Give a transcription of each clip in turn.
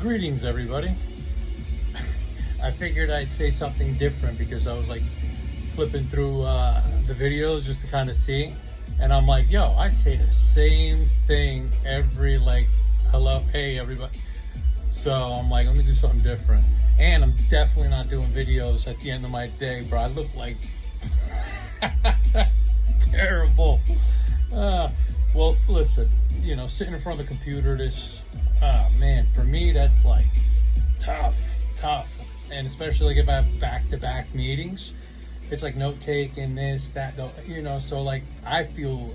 Greetings, everybody. I figured I'd say something different because I was like flipping through the videos just to kind of see, and I'm like, yo, I say the same thing every hello, hey, everybody. So I'm like, let me do something different. And I'm definitely not doing videos at the end of my day, bro. I look like terrible. Well, listen, sitting in front of the computer, man, for me, that's like tough. And especially if I have back-to-back meetings, it's like note taking, this, that, so like I feel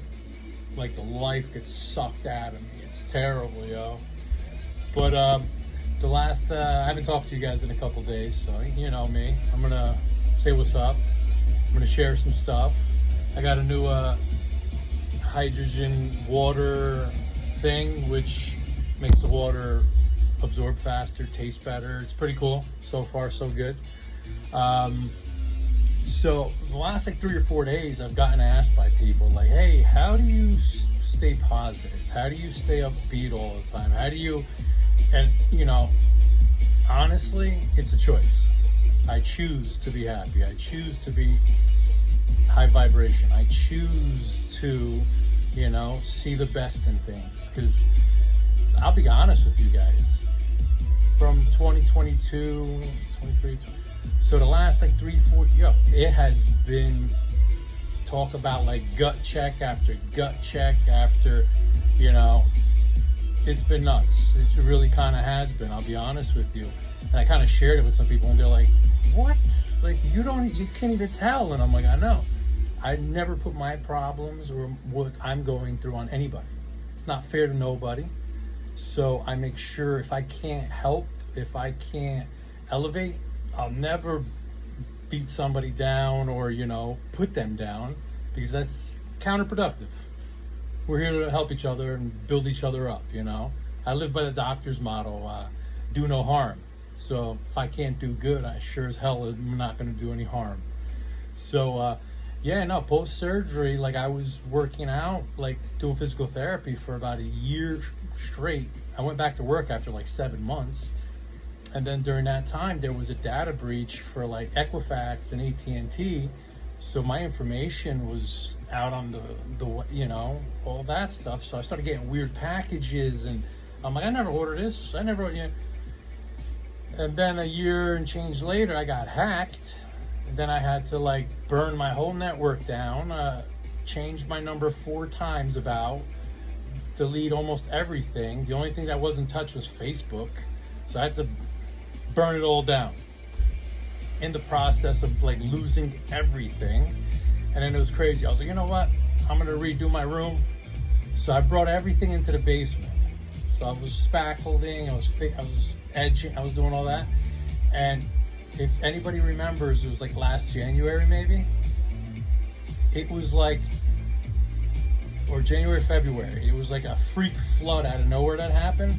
like the life gets sucked out of me. It's terrible, yo. But the last, I haven't talked to you guys in a couple days, so you know me. I'm gonna say what's up. I'm gonna share some stuff. I got a new hydrogen water thing, which makes the water absorb faster, taste better. It's pretty cool. So far, so good. So the last 3 or 4 days, I've gotten asked by people like, hey, how do you stay positive? How do you stay upbeat all the time? How do you, and honestly, it's a choice. I choose to be happy. I choose to be high vibration. I choose to, see the best in things. Because I'll be honest with you guys, from 2022, 23, so the last 3, 4, it has been talk about gut check after gut check after, it's been nuts. It really kind of has been, I'll be honest with you. And I kind of shared it with some people and they're like, what? You can't even tell. And I'm like, I know. I never put my problems or what I'm going through on anybody. It's not fair to nobody. So I make sure if I can't help, if I can't elevate, I'll never beat somebody down or, put them down, because that's counterproductive. We're here to help each other and build each other up, I live by the doctor's motto, do no harm. So if I can't do good, I sure as hell am not going to do any harm. So, post-surgery, I was working out, doing physical therapy for about a year straight. I went back to work after 7 months. And then during that time, there was a data breach for Equifax and AT&T. So my information was out on the all that stuff. So I started getting weird packages, and I'm like, I never ordered this. I never, And then a year and change later, I got hacked. And then I had to burn my whole network down, change my number 4 times delete almost everything. The only thing that wasn't touched was Facebook. So I had to burn it all down. In the process of losing everything. And then it was crazy. I was like, you know what? I'm gonna redo my room. So I brought everything into the basement. So I was spackling, I was edging, I was doing all that. And if anybody remembers, it was last January maybe. It was or January, February. It was a freak flood out of nowhere that happened.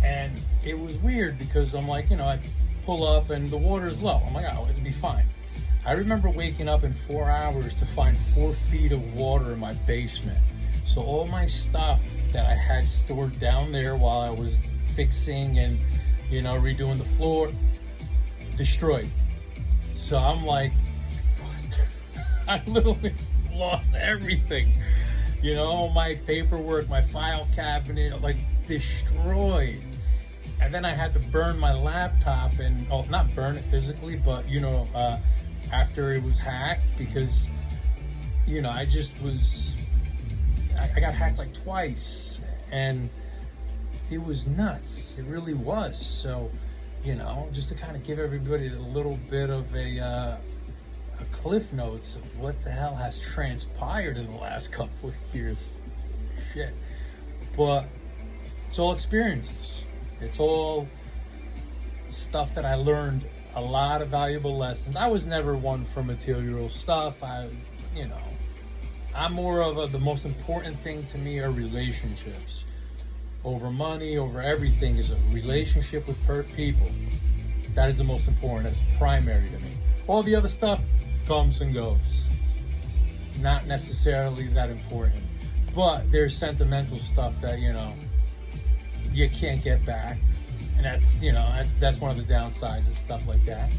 And it was weird because I'm I pull up and the water's low. I'm like, oh, it'll be fine. I remember waking up in 4 hours to find 4 feet of water in my basement. So all my stuff that I had stored down there while I was fixing and, redoing the floor, destroyed. So I'm like, what? I literally lost everything. My paperwork, my file cabinet, destroyed. And then I had to burn my laptop and, not burn it physically, but, after it was hacked, because, I just was, I got hacked twice, and it was nuts. It really was. So, just to kind of give everybody a little bit of a cliff notes of what the hell has transpired in the last couple of years. Shit. But it's all experiences. It's all stuff that I learned, a lot of valuable lessons. I was never one for material stuff. I'm more of the most important thing to me are relationships. Over money, over everything is a relationship with people. That is the most important. That's primary to me. All the other stuff comes and goes. Not necessarily that important. But there's sentimental stuff that, you can't get back. And that's one of the downsides of stuff like that.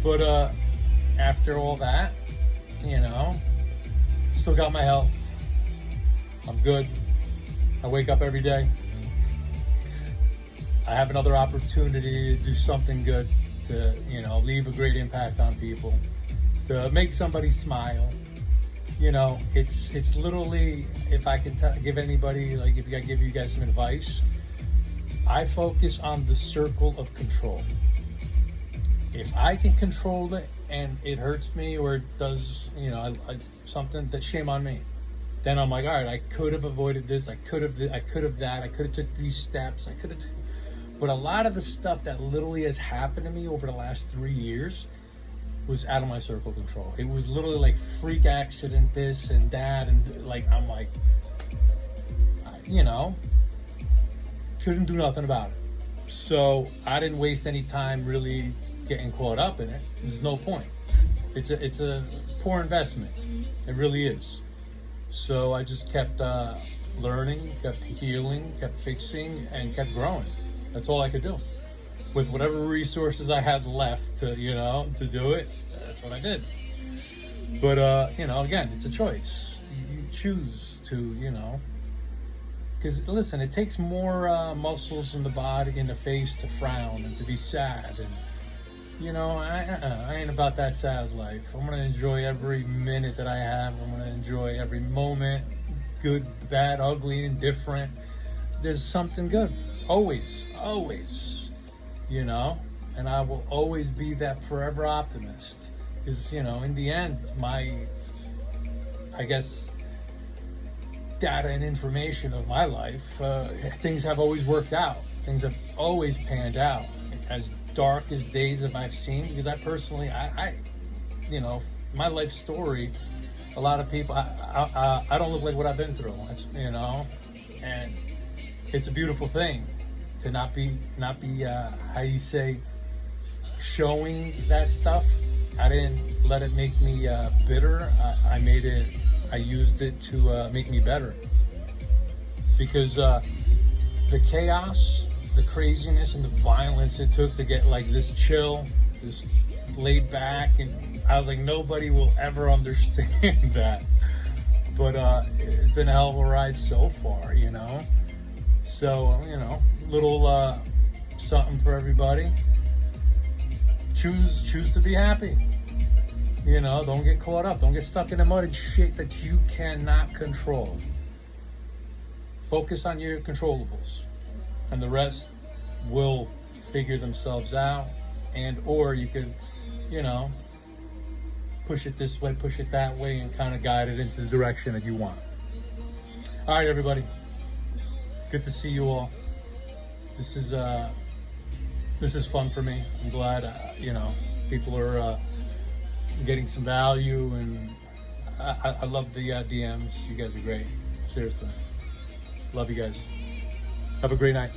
But after all that, still got my health. I'm good. I wake up every day. I have another opportunity to do something good, to leave a great impact on people, to make somebody smile. It's literally, if I can give anybody, like if I give you guys some advice, I focus on the circle of control. If I can control it and it hurts me or it does, something, that shame on me. Then I'm like, all right, I could have avoided this. I could have that. I could have took these steps. But a lot of the stuff that literally has happened to me over the last 3 years was out of my circle of control. It was literally like freak accident, this and that, and like I'm like, couldn't do nothing about it. So I didn't waste any time really getting caught up in it. There's no point. It's a poor investment. It really is. So I just kept learning, kept healing, kept fixing, and kept growing. That's all I could do. With whatever resources I had left to do it, that's what I did. But, again, it's a choice. You choose to, because listen, it takes more muscles in the body, in the face to frown and to be sad. And, I ain't about that sad life. I'm going to enjoy every minute that I have. I'm going to enjoy every moment, good, bad, ugly, indifferent. There's something good. Always. And I will always be that forever optimist. Because, in the end, data and information of my life, things have always worked out. Things have always panned out. As dark as days have I've seen, because I personally, my life story, a lot of people, I don't look like what I've been through, and it's a beautiful thing to not be showing that stuff. I didn't let it make me bitter. I used it to make me better, because the chaos, the craziness, and the violence it took to get like this chill, this laid back, and I was like, nobody will ever understand that. But it's been a hell of a ride so far, So, little something for everybody. Choose to be happy. Don't get caught up. Don't get stuck in the mud and shit that you cannot control. Focus on your controllables, and the rest will figure themselves out. And or you could, push it this way, push it that way, and kind of guide it into the direction that you want. All right, everybody. Good to see you all. This is fun for me. I'm glad people are getting some value, and I love the DMs. You guys are great. Seriously, love you guys. Have a great night.